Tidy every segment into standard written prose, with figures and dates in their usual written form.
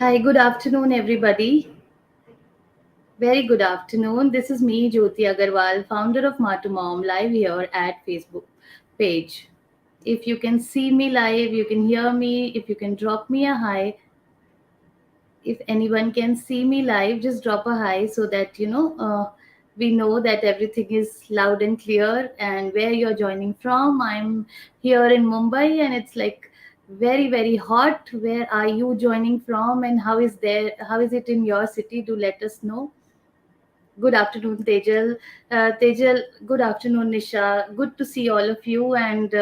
Hi, good afternoon, everybody. Very good afternoon. This is me, Jyoti Agarwal, founder of Matu Mom, live here at Facebook page. If you can see me live, you can hear me. If you can drop me a hi, if anyone can see me live, just drop a hi so that we know that everything is loud and clear and where you're joining from. I'm here in Mumbai and it's like very hot. Where are you joining from and how is it in your city? Do let us know. Good afternoon, Tejal. Tejal, good afternoon, Nisha. Good to see all of you and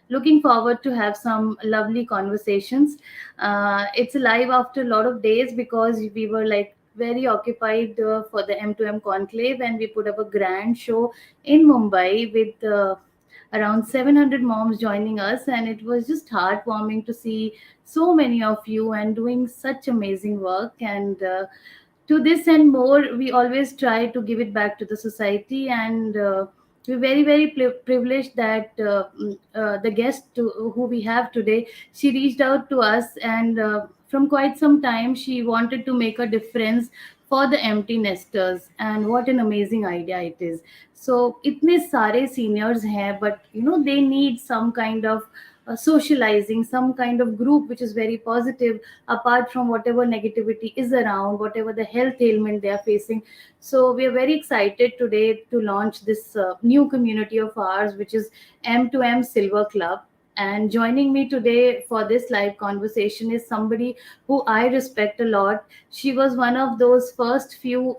looking forward to have some lovely conversations. It's live after a lot of days because we were like very occupied for the M2M conclave and we put up a grand show in Mumbai with around 700 moms joining us, and it was just heartwarming to see so many of you and doing such amazing work. And to this and more, we always try to give it back to the society, and we're very privileged that the who we have today, she reached out to us, and from quite some time she wanted to make a difference for the empty nesters, and what an amazing idea it is. So itne sare seniors hain, but they need some kind of socializing, some kind of group which is very positive, apart from whatever negativity is around, whatever the health ailment they are facing. So we are very excited today to launch this new community of ours, which is M2M Silver Club. And joining me today for this live conversation is somebody who I respect a lot. She was one of those first few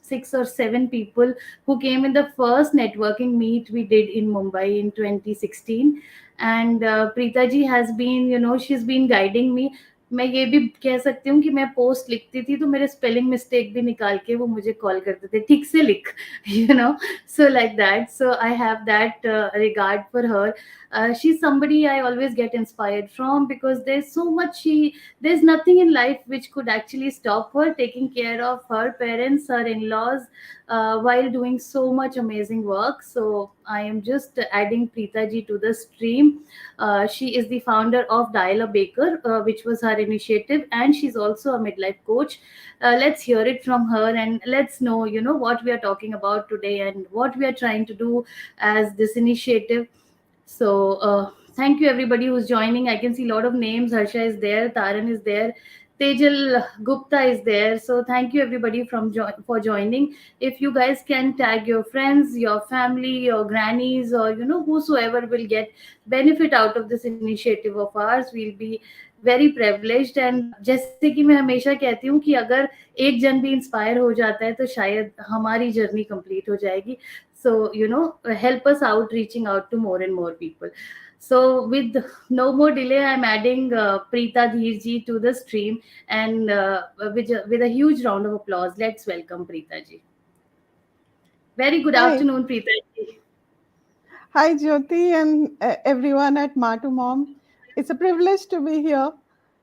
6 or 7 people who came in the first networking meet we did in Mumbai in 2016. And Preeta ji has been she's been guiding me. मैं ये भी कह सकती हूँ कि मैं post लिखती थी तो मेरे स्पेलिंग मिस्टेक भी निकाल के वो मुझे कॉल करते थे, ठीक से लिख, so like that. So I have that regard for her. She's somebody I always get inspired from because there's nothing in life which could actually stop her taking care of her parents, her in-laws, while doing so much amazing work. So I am just adding Preeta ji to the stream. She is the founder of DialABakeR, which was her initiative, and she's also a midlife coach. Let's hear it from her, and let's know, what we are talking about today and what we are trying to do as this initiative. So thank you everybody who's joining. I can see a lot of names. Harsha is there, Taran is there, Tejal Gupta is there. So thank you everybody for joining. If you guys can tag your friends, your family, your grannies, or whosoever will get benefit out of this initiative of ours, we'll be very privileged. And जैसे कि मैं हमेशा कहती हूँ कि अगर एक जन भी इंस्पायर हो जाता है तो शायद हमारी जर्नी कंप्लीट हो जाएगी. So help us out reaching out to more and more people. So with no more delay, I'm adding Preeta Dhirji to the stream, and with a huge round of applause, let's welcome Preeta ji. Very good Hi. afternoon, Preeta ji. Hi, Jyoti, and everyone at Matu Mom. It's a privilege to be here.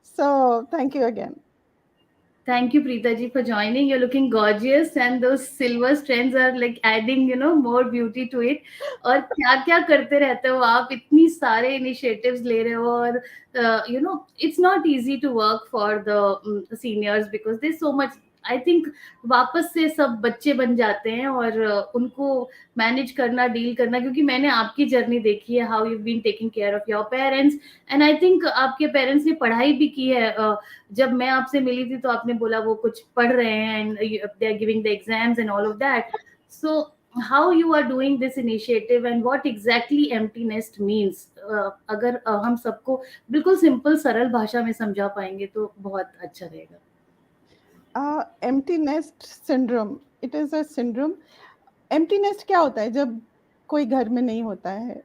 So, thank you again. Thank you, Preeta ji, for joining. You're looking gorgeous, and those silver strands are like adding, more beauty to it. और क्या क्या करते रहते हो आप, इतनी सारे initiatives ले रहे हो, और it's not easy to work for the seniors because there's so much. I think वापस से सब बच्चे बन जाते हैं, और उनको मैनेज करना, डील करना, क्योंकि मैंने आपकी जर्नी देखी है, how you been taking care of your parents. And I think आपके पेरेंट्स ने पढ़ाई भी की है. जब मैं आपसे मिली थी तो आपने बोला वो कुछ पढ़ रहे हैं and they are giving the exams and all of that. So how you are doing this initiative and what exactly empty nest means. अगर हम सबको बिल्कुल सिंपल सरल भाषा में समझा पाएंगे तो बहुत अच्छा रहेगा. Empty nest syndrome. It is a syndrome. Empty nest क्या होता है? जब कोई घर में नहीं होता है,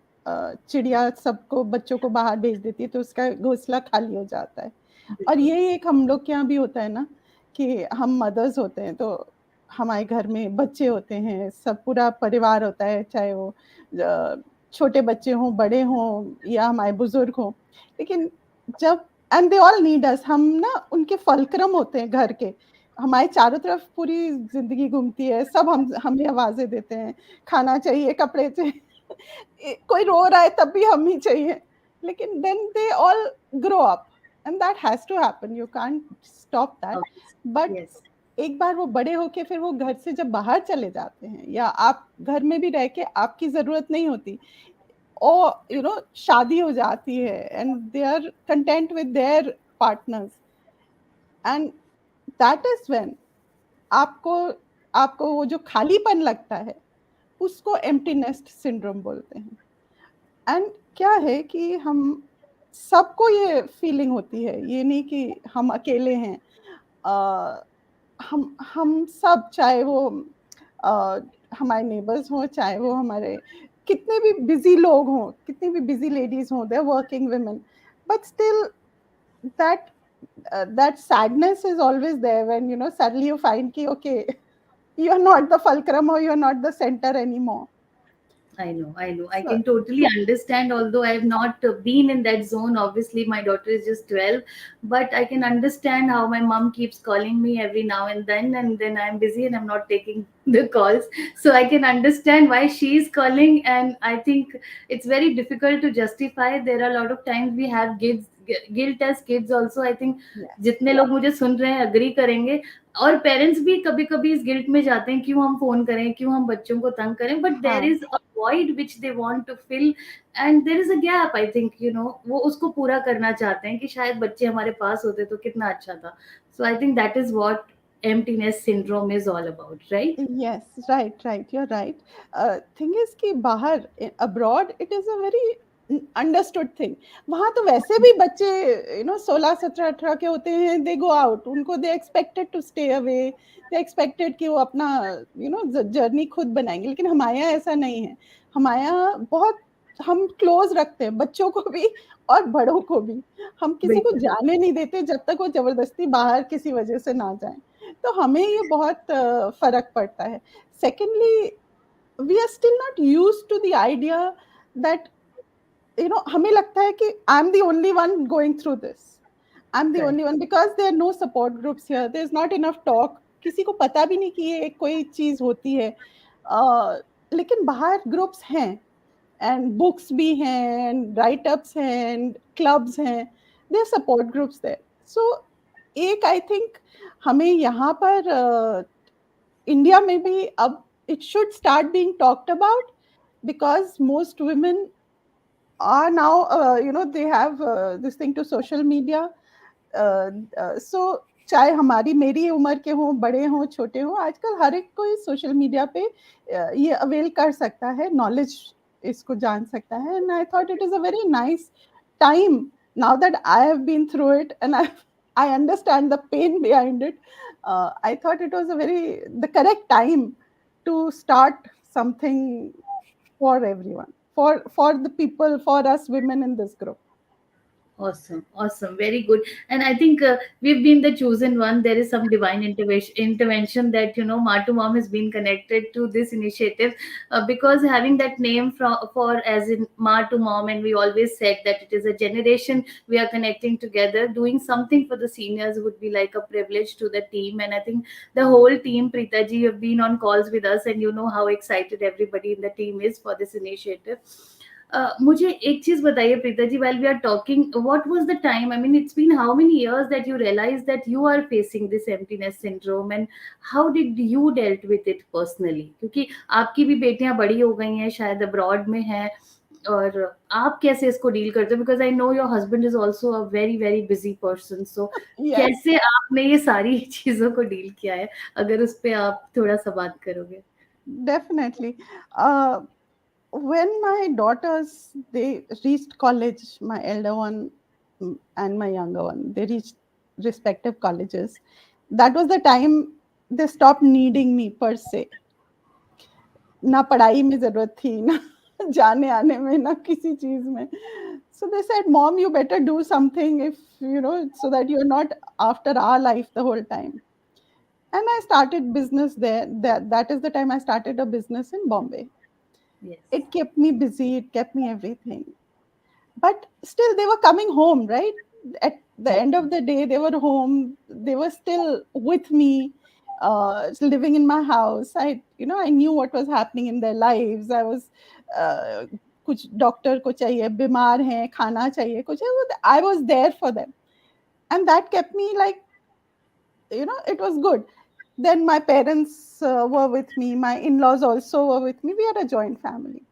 चिड़िया सबको बच्चों को बाहर भेज देती है तो उसका घोंसला खाली हो जाता है. और यही एक हम लोग के यहाँ भी होता है ना, कि हम मदर्स होते हैं तो हमारे घर में बच्चे होते हैं, सब पूरा परिवार होता है, चाहे वो छोटे बच्चे हों, बड़े हों या हमारे बुजुर्ग हों. लेकिन जब and they all need us, हम ना उनके फलक्रम होते हैं घर के. हमारे चारों तरफ पूरी जिंदगी घूमती है, सब हमें आवाजें देते हैं, खाना चाहिए, कपड़े चाहिए, कोई रो रहा है तब भी हम ही चाहिए. लेकिन then they all grow up. and that has to happen, you can't stop that. Obviously. But Yes. एक बार वो बड़े होके फिर वो घर से जब बाहर चले जाते हैं, या आप घर में भी रह के आपकी ज़रूरत नहीं होती, और शादी हो जाती है, and they are content with their partners, and that is when आपको आपको वो जो खालीपन लगता है, उसको एम्प्टी नेस्ट सिंड्रोम बोलते हैं। एंड क्या है कि हम सबको ये फीलिंग होती है, ये नहीं कि हम अकेले हैं। अ, हम सब, चाहे वो अ, हमारे नेबर्स हों, चाहे वो हमारे कितने भी बिज़ी लोग हों, कितनी भी बिज़ी लेडीज़ हों, they are working women, but still that that sadness is always there when suddenly you find ki okay, you're not the fulcrum, or you're not the center anymore. I know, I know. I So can totally understand, although I have not been in that zone. Obviously, my daughter is just 12, but I can understand how my mom keeps calling me every now and then I'm busy and I'm not taking the calls. So I can understand why she's calling, and I think it's very difficult to justify. There are a lot of times we have guilt as kids also. I think yes, जितने लोग मुझे सुन रहे हैं agree करेंगे, और parents भी कभी कभी इस गिल्ट में जाते हैं, क्यों हम फोन करें, क्यों हम बच्चों को तंग करें, बट देर हाँ, is a void which they want to fill, and there is a gap, I think, वो उसको पूरा करना चाहते हैं कि शायद बच्चे हमारे पास होते तो कितना अच्छा था. So I think that is what emptiness syndrome is all about, right? yes, right, you're right. Thing is कि बाहर abroad it is a very understood thing. वहाँ तो वैसे भी बच्चे 16 17 18 के होते हैं, they go out, उनको they expected to stay away, they expected कि वो अपना जर्नी खुद बनाएंगे, लेकिन हमारे यहाँ ऐसा नहीं है। हमारे यहाँ बहुत हम क्लोज रखते हैं बच्चों को भी और बड़ों को भी। हम किसी को बिल्कुल. जाने नहीं देते जब तक वो जबरदस्ती बाहर किसी वजह से ना जाए। तो हमें ये बहुत फ़र्क पड़ता है। Secondly, we are still not used to the idea that हमें लगता है कि I am the only one going through this. I am the Correct. Only one because there are no support groups here, there is not enough talk, किसी को पता भी नहीं कि ये कोई चीज़ होती है। लेकिन बाहर ग्रुप्स हैं, एंड बुक्स भी हैं, एंड राइट अप्स हैं, एंड क्लब्स हैं, there are support groups there. So एक आई थिंक हमें यहाँ पर इंडिया में भी अब it should start being talked about, because most women are now they have this thing to social media. So चाहे हमारी मेरी उम्र के हों, बड़े हों, छोटे हों, आजकल हर एक कोई सोशल मीडिया पे ये अवेल कर सकता है, नॉलेज इसको जान सकता है, and I thought it is a very nice time now that I have been through it, and I understand the pain behind it. I thought it was a very the correct time to start something for everyone, for the people, for us women in this group. Awesome, awesome, very good. And I think we've been the chosen one. There is some divine intervention that Ma to Mom has been connected to this initiative, because having that name for as in Ma to Mom, and we always said that it is a generation we are connecting together. Doing something for the seniors would be like a privilege to the team, and I think the whole team, Prita ji, you have been on calls with us, and you know how excited everybody in the team is for this initiative. मुझे एक चीज बताइए Preeta ji, while we are talking, what was the time, I mean, it's been how many years that you realized that you are facing this emptiness syndrome, and how did you dealt with it personally? क्योंकि आपकी भी बेटियां बड़ी हो गई हैं, शायद abroad में हैं, और आप कैसे इसको डील करते हो? Because I know your husband is also a very very busy person, so Yes, कैसे आपने ये सारी चीजों को डील किया है, अगर उस पे आप थोड़ा सा बात करोगे. definitely. When my daughters, they reached college, my elder one, and my younger one, they reached respective colleges. That was the time they stopped needing me per se. ना पढ़ाई में ज़रूरत थी, ना जाने-आने में, ना किसी चीज़ में. So they said, "Mom, you better do something if, so that you're not after our life the whole time." And I started business there. That is the time I started a business in Bombay. Yes. It kept me busy, it kept me everything. But still they were coming home, right? At the end of the day, they were home, they were still with me, living in my house. I knew what was happening in their lives. I was uh, कुछ doctor को चाहिए, बीमार हैं, खाना चाहिए, कुछ है, I was there for them. and that kept me like, it was good. Then my parents were with me, my in-laws also were with me. We had a joint family.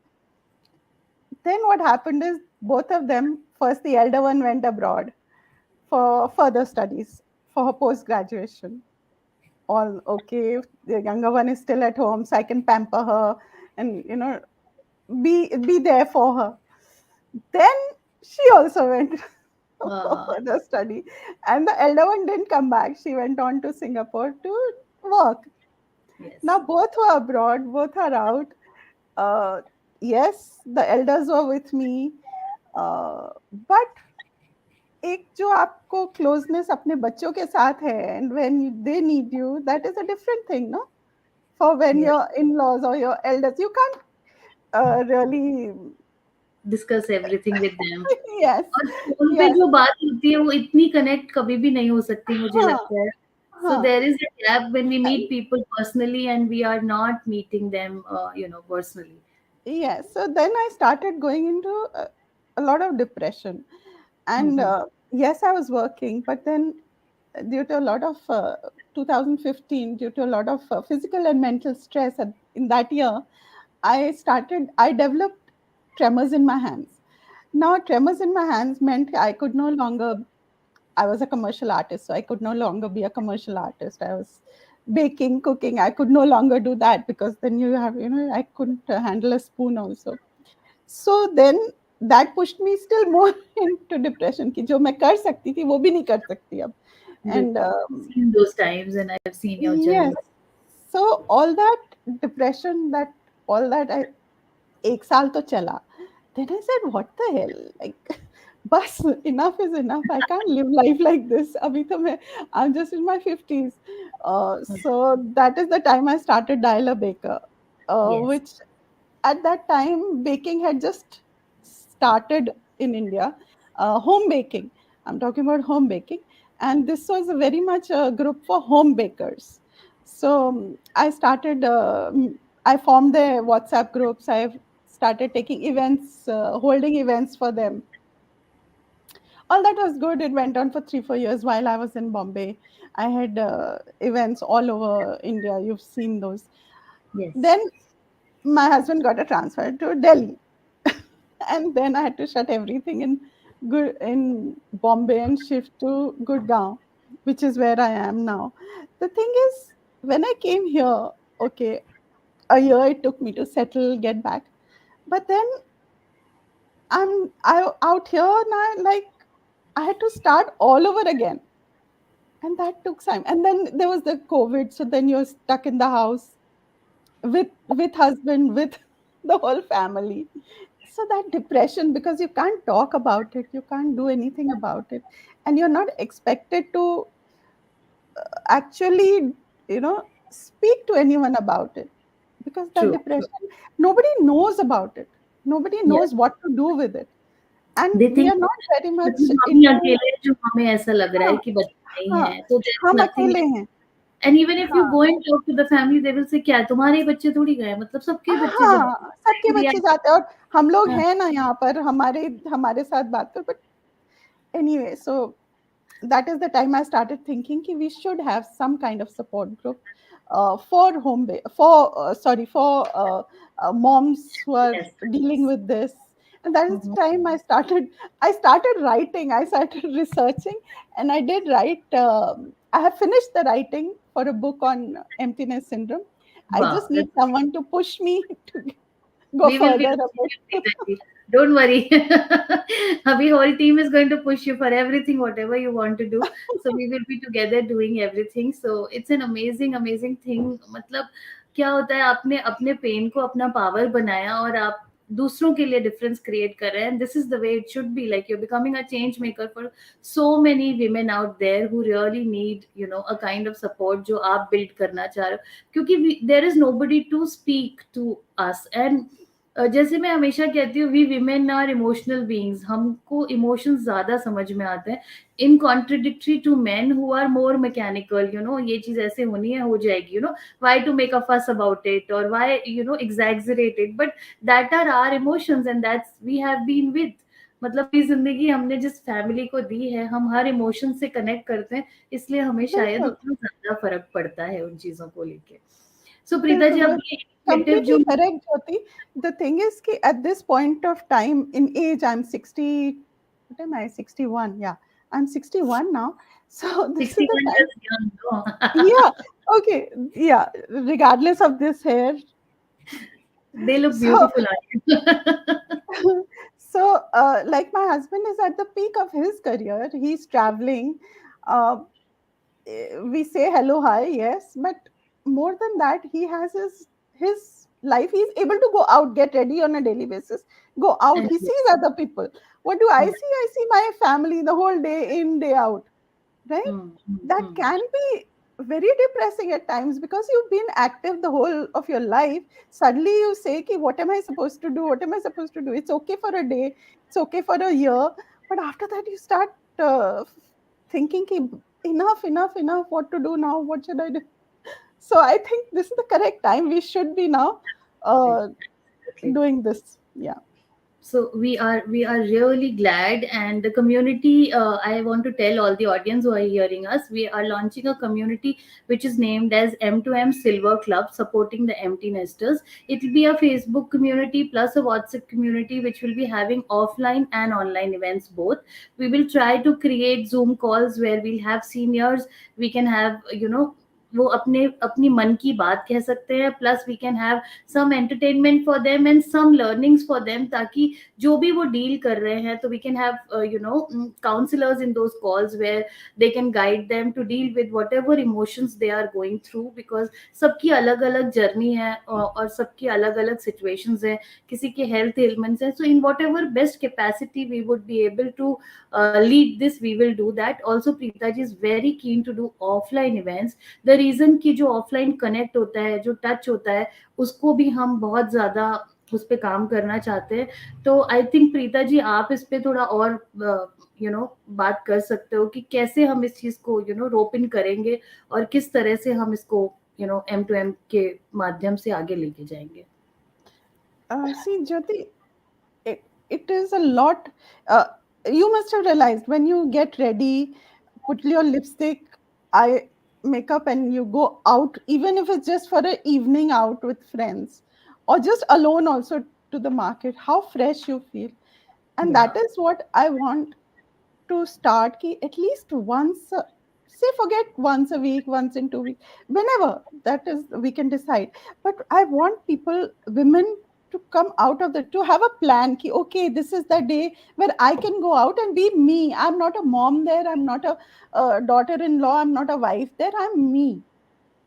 Then what happened is, both of them, first the elder one went abroad for further studies, for her post graduation. All okay, the younger one is still at home, so I can pamper her and be there for her. Then she also went for uh, further study, and the elder one didn't come back. She went on to Singapore to work. Now yes. both were abroad, both are out. uh, yes, the elders were with me, but एक जो आपको closeness अपने बच्चों के साथ है, and when they need you, that is a different thing, no? For when Yes. your in-laws or your elders, you can't really. Discuss everything with them. Yes, और phone पे yes. जो बात होती है वो इतनी कनेक्ट कभी भी नहीं हो सकती मुझे हाँ, लगता है. So हाँ. there is a gap when we meet And people personally and we are not meeting them, personally. yes, so then I started going into a lot of depression. And Mhm. yes, I was working, but then due to a lot of 2015, due to a lot of physical and mental stress in that year, I developed tremors in my hands. Now, tremors in my hands meant I could no longer, I was a commercial artist, so I could no longer be a commercial artist. I was baking, cooking. I could no longer do that because then I couldn't handle a spoon also. So then that pushed me still more into depression कि जो मैं कर सकती थी वो भी नहीं कर सकती अब. And बिल्कुल. Seen those times and I've seen your yes, journey. so all that depression, that all that I एक साल तो चला. Then I said, what the hell? Like, bus, enough is enough. I can't live life like this. Abhi to I'm just in my 50s. So that is the time I started DialABakeR, Yes. which at that time baking had just started in India. Home baking. I'm talking about home baking. And this was a very much a group for home bakers. So I formed the WhatsApp groups. I started taking events, holding events for them. All that was good. It went on for 3 4 years while I was in Bombay. I had events all over India. You've seen those. Yes. Then my husband got a transfer to Delhi, and then I had to shut everything in Bombay and shift to Gurgaon, which is where I am now. The thing is, when I came here, okay, a year it took me to settle, get back, but then I out here now, like I had to start all over again, and that took time. And then there was the COVID, so then you're stuck in the house with husband, with the whole family. So that depression, because you can't talk about it, you can't do anything about it, and you're not expected to actually speak to anyone about it, because that True, true. depression, nobody knows about it, nobody Yeah. knows what to do with it, and They we think are not very much मतलब हम ही into. अकेले हैं जो हमें ऐसा लग रहा है हाँ, कि बच्चे नहीं हाँ, हैं. So there is हम nothing. अकेले हैं. And even if you हाँ, go and talk to the family, they will say क्या तुम्हारे बच्चे थोड़ी गए, मतलब सबके बच्चे जब हाँ, सबके we are. बच्चे जाते हैं और हम लोग हाँ, हैं ना यहाँ पर, हमारे हमारे साथ बात कर. But anyway, so that is the time I started thinking कि we should have some kind of support group for moms who are yes. dealing with this. And that is Mhm. the time I started writing, I started researching, and I did write. I have finished the writing for a book on emptiness syndrome. I Wow, just need that's someone to push me to go we will be further a pushing you, bit. Prita ji. Don't worry. Abhi whole team is going to push you for everything, whatever you want to do. So we will be together doing everything. So it's an amazing, amazing thing. मतलब क्या होता है आपने अपने pen को अपना power बनाया और आप दूसरों के लिए डिफरेंस क्रिएट कर रहे हैं. This is the way it should be like you are becoming a change maker for so many women out there who really need a kind of support जो आप build करना चाह रहे हो क्योंकि there is nobody to speak to us and जैसे मैं हमेशा कहती हूँ we women are emotional beings हमको इमोशंस ज्यादा समझ में आते हैं in contradictory to man who are more mechanical ये चीज ऐसे होनी है हो जाएगी why to make a fuss about it or why exaggerate it but that are our emotions and that's we have been with मतलब ये जिंदगी हमने जिस फैमिली को दी है, हम हर इमोशन से कनेक्ट करते हैं, इसलिए हमें शायद बिल्कुल, उतना ज्यादा फर्क पड़ता है उन चीजों को लेके। सो प्रीता जी, बिल्कुल, अब you're ये इनिशिएटिव completely जो correct, Jyoti. The thing is कि at this point of time in age, I'm 60, what am I, 61? Yeah, I'm 61 now. So this is the 61 time. just young, no? Yeah, okay, yeah, regardless of this hair. They look So, beautiful on you. so like my husband is at the peak of his career. He's traveling. Uh, we say hello, hi, yes, but more than that, he has his life. He's able to go out, get ready on a daily basis, go out. And He yes, sees other people. What do I yeah. see? I see my family the whole day in, day out, right? Mm, mm, That mm. can be very depressing at times because you've been active the whole of your life. Suddenly you say, Ki, what am I supposed to do? What am I supposed to do? It's okay for a day, it's okay for a year. But after that, you start thinking, Ki, enough, what to do now? What should I do? So I think this is the correct time. We should be now uh, Absolutely. doing this. Yeah. So we are really glad, and the community, I want to tell all the audience who are hearing us, we are launching a community which is named as M2M Silver Club, supporting the empty nesters. It will be a Facebook community plus a WhatsApp community, which will be having offline and online events both. We will try to create Zoom calls where we'll have seniors. We can have, वो अपने अपनी मन की बात कह सकते हैं, plus we can have some entertainment for them and some learnings for them, ताकि जो भी वो डील कर रहे हैं, तो we can have counselors in those calls where they can guide them to deal with whatever emotions they are going through, because सबकी अलग अलग जर्नी है, और सबकी अलग अलग situations है, किसी के health ailments है. So in whatever best capacity we would be able to lead this, we will do that. Also Preeta ji is very keen to do offline events. The reason कि जो offline connect होता है, जो touch होता है, उसको भी हम बहुत ज्यादा उस पे काम करना चाहते हैं. तो आई थिंक प्रीता जी, आप इस पे थोड़ा और बात कर सकते हो कि कैसे हम इस चीज को रोप इन करेंगे, और किस तरह से हम इसको M2M के माध्यम से आगे लेके जाएंगे. See, Jyoti, it is a lot. Uh, you must have realized when you get ready, put your lipstick, eye makeup, and you go out, even if it's just for an evening out with friends or just alone, also to the market, how fresh you feel. And Yeah, that is what I want to start ki at least once, say forget once a week, once in 2 weeks, whenever that is we can decide. But I want people, women, to come out of the, to have a plan ki okay, this is the day where I can go out and be me. I'm not a mom there, I'm not a daughter-in-law, I'm not a wife there, I'm me.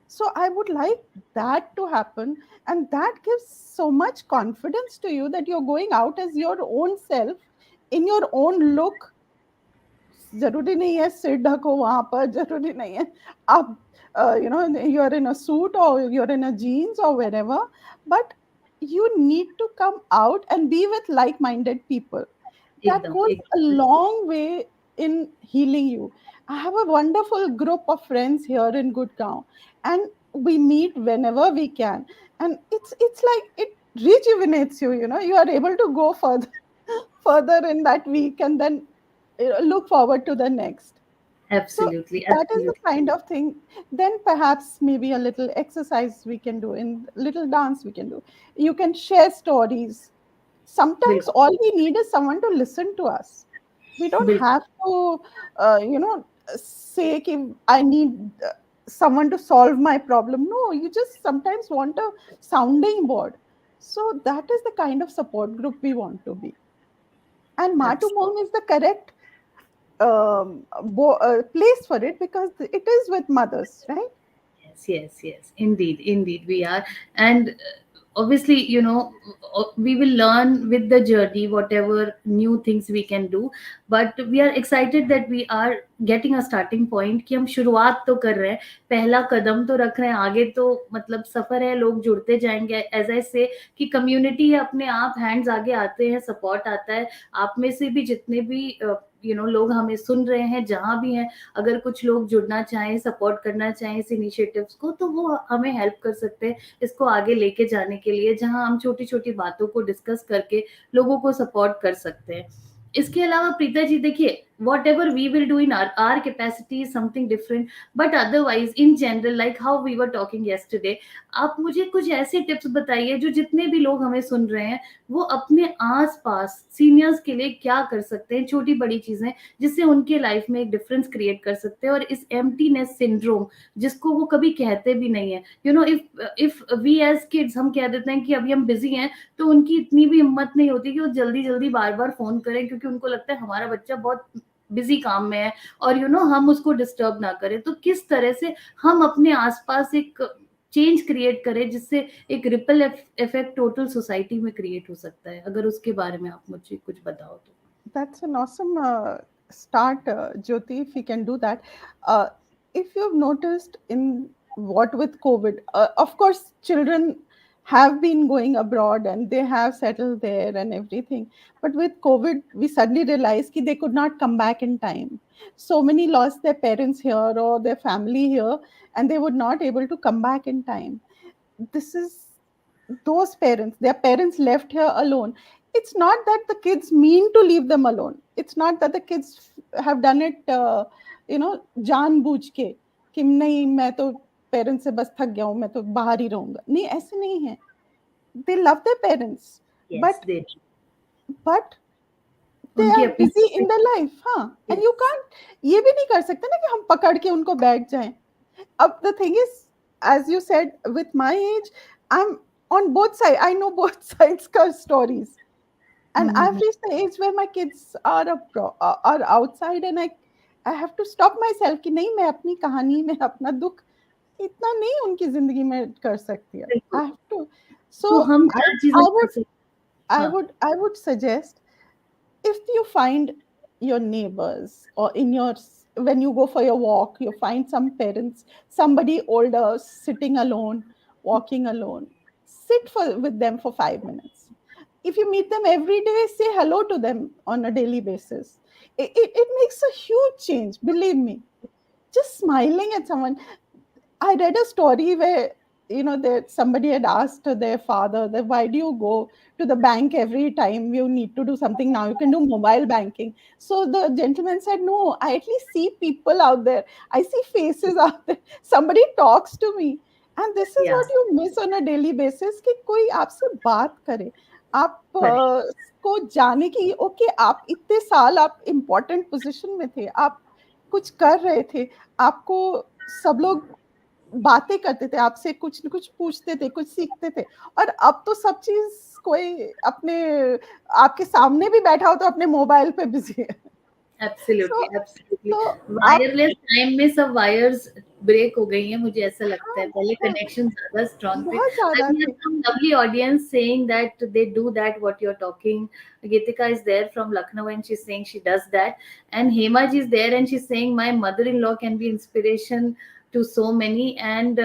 So I would like that to happen, and that gives so much confidence to you that you're going out as your own self in your own look. जरूरी नहीं है सिर ढको वहां पर, जरूरी नहीं है आप you are in a suit or you're in a jeans or wherever, but you need to come out and be with like-minded people. That एकदम goes a एकदम. long way in healing you. I have a wonderful group of friends here in Gurgaon, and we meet whenever we can, and it's like it rejuvenates you. You are able to go further further in that week, and then look forward to the next. So Absolutely, that is the absolutely. kind of thing. Then perhaps maybe a little exercise we can do, in little dance we can do. You can share stories. Sometimes बिल्कुल, all we need is someone to listen to us. We don't बिल्कुल. have to, say कि I need someone to solve my problem. No, you just sometimes want a sounding board. So that is the kind of support group we want to be. And Matu Absolutely. Mom is the correct place for it because it is with mothers, right? Yes, yes, yes. Indeed, indeed, we are. And obviously, we will learn with the journey whatever new things we can do. But we are excited that we are getting a starting point, कि हम शुरुआत तो कर रहे हैं, पहला कदम तो रख रहे हैं, आगे तो मतलब सफर है, लोग जुड़ते जाएंगे. एज आई से कि कम्युनिटी है, अपने आप हैंड्स आगे आते हैं, सपोर्ट आता है. आप में से भी जितने भी लोग हमें सुन रहे हैं, जहां भी हैं, अगर कुछ लोग जुड़ना चाहें, सपोर्ट करना चाहें इस इनिशिएटिव्स को, तो वो हमें हेल्प कर सकते हैं इसको आगे लेके जाने के लिए, जहां हम छोटी छोटी बातों को डिस्कस करके लोगों को सपोर्ट कर सकते हैं. इसके अलावा प्रीता जी देखिए, whatever we will do in our capacity is something different, but otherwise in general like how we were talking yesterday, आप मुझे कुछ ऐसे टिप्स बताइए जो जितने भी लोग हमें सुन रहे हैं वो अपने आस पास सीनियर्स के लिए क्या कर सकते हैं, छोटी बड़ी चीजें जिससे उनके लाइफ में एक डिफरेंस क्रिएट कर सकते हैं, और इस एम्प्टीनेस सिंड्रोम जिसको वो कभी कहते भी नहीं है, you know, if we as kids हम कह देते हैं कि अभी हम बिजी हैं, तो उनकी इतनी भी हिम्मत नहीं होती कि वो जल्दी जल्दी बार बार फोन करें, क्योंकि उनको लगता है हमारा बच्चा बहुत बिजी काम में है और यू नो हम उसको डिस्टर्ब ना करें। तो किस तरह से हम अपने आसपास एक चेंज क्रिएट करें जिससे एक रिपल इफेक्ट टोटल सोसाइटी में क्रिएट हो सकता है, अगर उसके बारे में आप मुझे कुछ बताओ तो। That's an awesome start, Jyoti, if you can do that. Uh, if you've noticed in what with COVID, of course, children have been going abroad and they have settled there and everything. But with COVID, we suddenly realized that they could not come back in time. So many lost their parents here or their family here, and they were not able to come back in time. This is those parents, their parents left here alone. It's not that the kids mean to leave them alone. It's not that the kids have done it जान बूझ के कि नहीं मैं तो parents से बस थक गया हूं, मैं तो बाहर ही रहूंगा, नहीं ऐसे नहीं है. They love their parents, Yes, but they but they उनकी are अपनी busy in their life. हाँ, and you yes, can't, ये भी नहीं कर सकते ना कि हम पकड़ के उनको बैठ जाएं. Up the thing is, as you said, with my age, I'm on both sides. I know both sides ka stories, and I've reached the age where my kids are outside, and I have to stop myself कि नहीं मैं अपनी कहानी में अपना दुख इतना नहीं उनकी जिंदगी में कर सकती है. बिल्कुल। I have to. So तो हम I क्या चीजें I कर would सकते। I हाँ। would I would suggest, if you find your neighbors or in your, when you go for your walk, you find some parents, somebody older sitting alone, walking alone, sit for with them for 5 minutes. If you meet them every day, say hello to them on a daily basis. It makes a huge change, believe me. Just smiling at someone. I read a story where that somebody had asked their father that why do you go to the bank every time you need to do something, now you can do mobile banking. So the gentleman said, no, I at least see people out there, I see faces out there, somebody talks to me. And this is या what you miss on a daily basis कि कोई आपसे बात करे, आप को जाने की, ओके आप इतने साल आप इम्पोर्टेंट पोजीशन में थे, आप कुछ कर रहे थे, आपको सब लोग बातें करते थे आपसे, कुछ न कुछ पूछते थे, कुछ सीखते थे. और अब तो सब चीज़ कोई अपने आपके सामने भी बैठा हो तो अपने मोबाइल पे बिज़ी है. Absolutely so absolutely. तो आप वायरलेस टाइम में सब वायर्स ब्रेक हो गई हैं, मुझे ऐसा लगता हाँ, है, पहले बहुत कनेक्शन ज्यादा स्ट्रांग थे। बहुत ज़्यादा आई हैव थे. Some lovely audience saying that they do that what you are talking. Geetika is there from Lucknow and she's saying she does that, and Hema ji is there and she's saying my mother-in-law can be inspiration to so many, and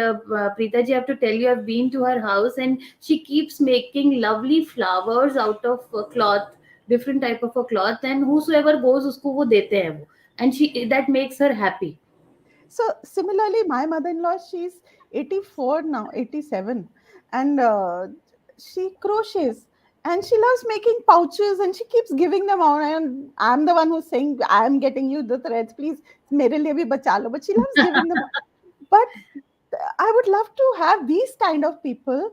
Preeta ji, I have to tell you, I've been to her house and she keeps making lovely flowers out of cloth, different type of a cloth, and whosoever goes उसको वो देते हैं वो, and she, that makes her happy. So similarly, my mother-in-law, she's 84 now, 87, and she crochets and she loves making pouches and she keeps giving them out. And I'm the one who's saying, I'm getting you the threads, please, mere liye bhi bacha lo. But she loves giving them. But I would love to have these kind of people,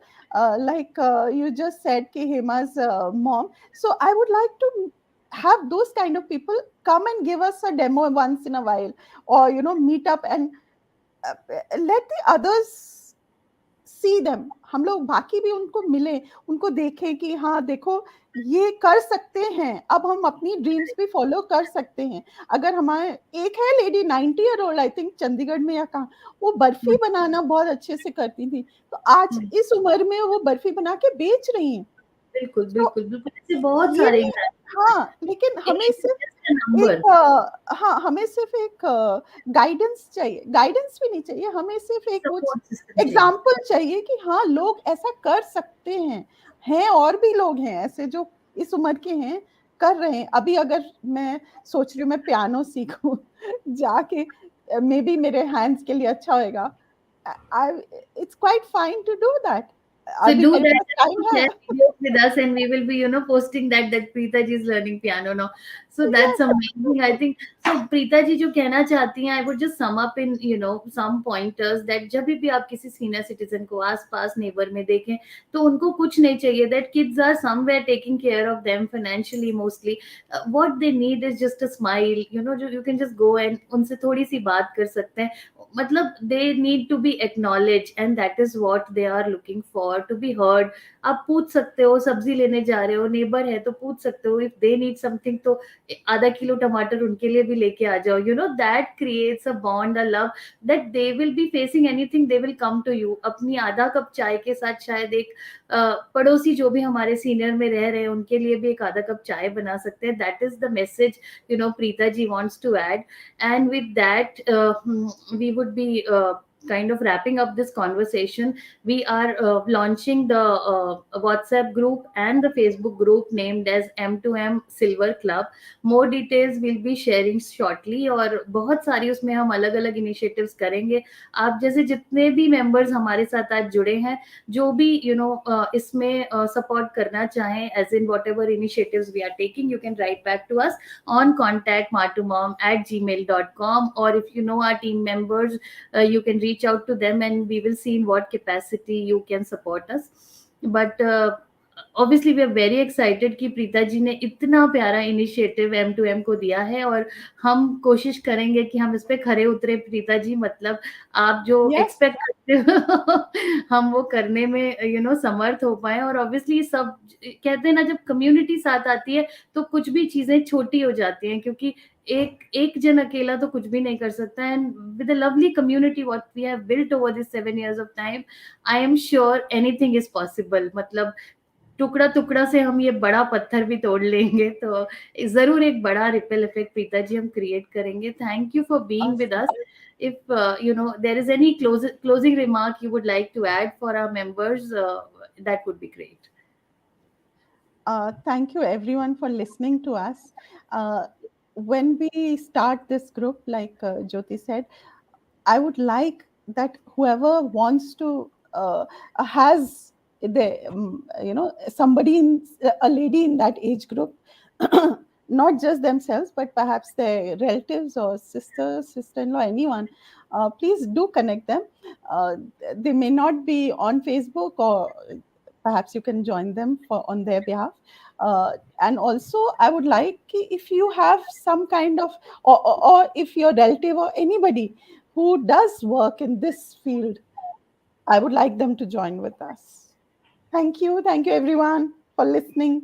like you just said, K Hema's mom. So I would like to have those kind of people come and give us a demo once in a while, or meet up and let the others see them. हम लोग बाकी भी उनको मिले, उनको देखें कि हाँ देखो ये कर सकते हैं, अब हम अपनी ड्रीम्स भी फॉलो कर सकते हैं. अगर हमारे एक है lady 90 year old, I think Chandigarh में या कहाँ, वो बर्फी बनाना बहुत अच्छे से करती थी, तो आज इस उम्र में वो बर्फी बना के बेच रही हैं. बिल्कुल तो बिल्कुल बिल्कुल, ऐसे बहुत ये सारे नहीं, एग्जाम्पल हैं। हाँ, लेकिन It हमें is सिर्फ just a number। एक हाँ, हमें सिर्फ एक गाइडेंस चाहिए, गाइडेंस भी नहीं चाहिए, हमें सिर्फ एक वो सपोर्ट सिस्टम चाहिए। एग्जाम्पल चाहिए कि हाँ लोग ऐसा कर सकते हैं और भी लोग हैं ऐसे जो इस उम्र के हैं, कर रहे हैं. अभी अगर मैं सोच रही हूँ मैं पियानो सीखूं जाके, मे बी मेरे हैंड्स के लिए अच्छा होएगा. I it's quite fine to do that. So अभी do मेरे that पास and टाइम do share है. videos with us, and we will be, you know, posting that Preeta ji is learning piano now. So that's Yeah. amazing. I think so. Preeta ji जो कहना चाहती हैं, I would just sum up in some pointers that जब भी आप किसी senior citizen को आस पास neighbour में देखें, तो उनको कुछ नहीं चाहिए. That kids are somewhere taking care of them financially mostly. What they need is just a smile. जो you can just go and उनसे थोड़ी सी बात कर सकते हैं. मतलब they need to be acknowledged, and that is what they are looking for, to be heard. आप पूछ सकते हो, सब्जी लेने जा रहे हो, नेबर है तो पूछ सकते हो. इफ दे नीड समथिंग तो आधा किलो टमाटर उनके लिए भी लेके आ जाओ. That creates a bond, a love, that they will be facing anything, they will come to you. अपनी आधा कप चाय के साथ शायद एक पड़ोसी जो भी हमारे सीनियर में रह रहे हैं उनके लिए भी एक आधा कप चाय बना सकते हैं. That is the message Preeta ji wants to add. And with that, we would be kind of wrapping up this conversation. We are launching the WhatsApp group and the Facebook group named as M2M Silver Club. More details we'll be sharing shortly. और बहुत सारी उसमें हम अलग अलग initiatives करेंगे. आप जैसे जितने भी मेंबर्स हमारे साथ आज जुड़े हैं, जो भी इसमें सपोर्ट करना चाहें, as in whatever initiatives we are taking, you can write back to us on contact matumom@gmail.com. Or if you know our team members, you can reach out to them and we will see in what capacity you can support us. But obviously we are very excited कि प्रीता जी ने इतना प्यारा initiative M2M को दिया है, और हम कोशिश करेंगे कि हम इस पे खरे उतरे. प्रीता जी, मतलब आप जो Yes. एक्सपेक्ट करते हो हम वो करने में समर्थ हो पाए. और ऑब्वियसली सब कहते हैं ना, जब कम्युनिटी साथ आती है तो कुछ भी चीजें छोटी हो जाती हैं, क्योंकि एक एक जन अकेला तो कुछ भी नहीं कर सकता. And with the lovely community what we have built over this 7 years of time, I am sure anything is possible. मतलब टुकड़ा टुकड़ा से हम ये बड़ा पत्थर भी तोड़ लेंगे, तो जरूर एक बड़ा रिपल इफेक्ट प्रीता जी हम क्रिएट करेंगे. Thank you for being with us. If there is any closing remark you would like to add for our members, that would be great. Thank you everyone for listening to us. When we start this group, like Jyoti said, I would like that whoever wants to has somebody a lady in that age group, not just themselves, but perhaps their relatives or sisters, sister-in-law, anyone. Please do connect them. They may not be on Facebook, or perhaps you can join them on their behalf. And also, I would like, if you have some kind of, or if your relative or anybody who does work in this field, I would like them to join with us. Thank you everyone for listening.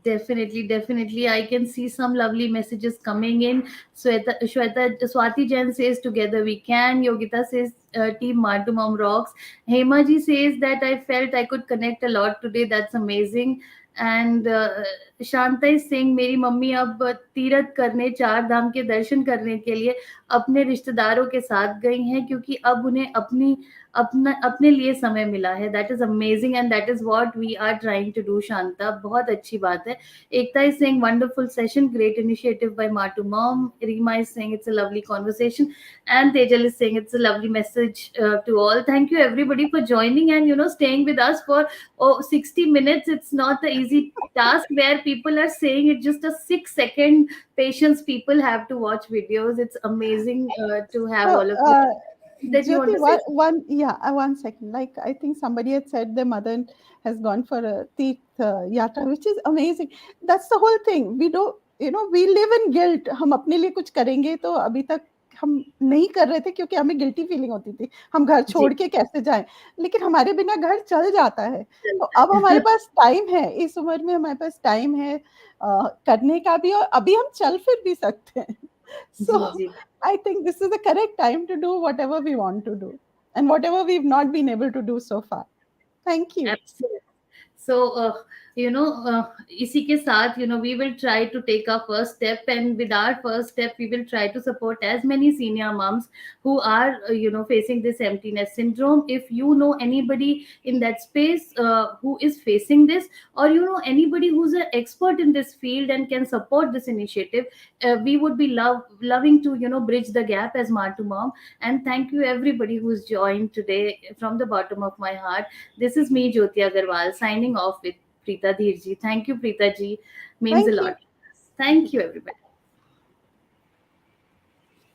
Definitely. I can see some lovely messages coming in. Swati Jain says together we can. Yogita says team Martu Mom rocks. Hema ji says that I felt I could connect a lot today. That's amazing. And Shanta is saying मेरी mummy अब तीरथ करने, चार धाम के दर्शन करने के लिए अपने रिश्तेदारों के साथ गई हैं, क्योंकि अब उन्हें अपने लिए समय मिला है. That is amazing and that is what we are trying to do. Shanta, बहुत अच्छी बात है. Ekta is saying wonderful session, great initiative by Matu mom. Reema is saying it's a lovely conversation, and Tejal is saying it's a lovely message to all. Thank you everybody for joining and staying with us for 60 minutes. It's not an easy task where people are saying it's just a 6-second patience people have to watch videos. It's amazing to have So, all of you. That you want Jyoti, to say? one second. Like, I think somebody had said their mother has gone for a Teeth Yatra, which is amazing. That's the whole thing. We don't, we live in guilt. हम अपने लिए कुछ करेंगे तो अभी तक हम नहीं कर रहे थे क्योंकि हमें गिल्टी फीलिंग होती थी. हम घर छोड़ के कैसे जाएं, लेकिन हमारे बिना घर चल जाता है. तो अब हमारे पास टाइम है, इस उम्र में हमारे पास टाइम है करने का भी, और अभी हम चल फिर भी सकते हैं. So I think this is the correct time to do whatever we want to do and whatever we've not been able to do so far. Thank you. Absolutely. So, इसी के साथ, we will try to take our first step, and with our first step, we will try to support as many senior moms who are, facing this emptiness syndrome. If you know anybody in that space who is facing this, or anybody who's an expert in this field and can support this initiative, we would be loving to, bridge the gap as Martu Mom. And thank you everybody who's joined today from the bottom of my heart. This is me, Jyoti Agarwal, signing off with Prita Dhirji. Thank you, Prita ji. Means a Thank you. lot. Thank you, everybody.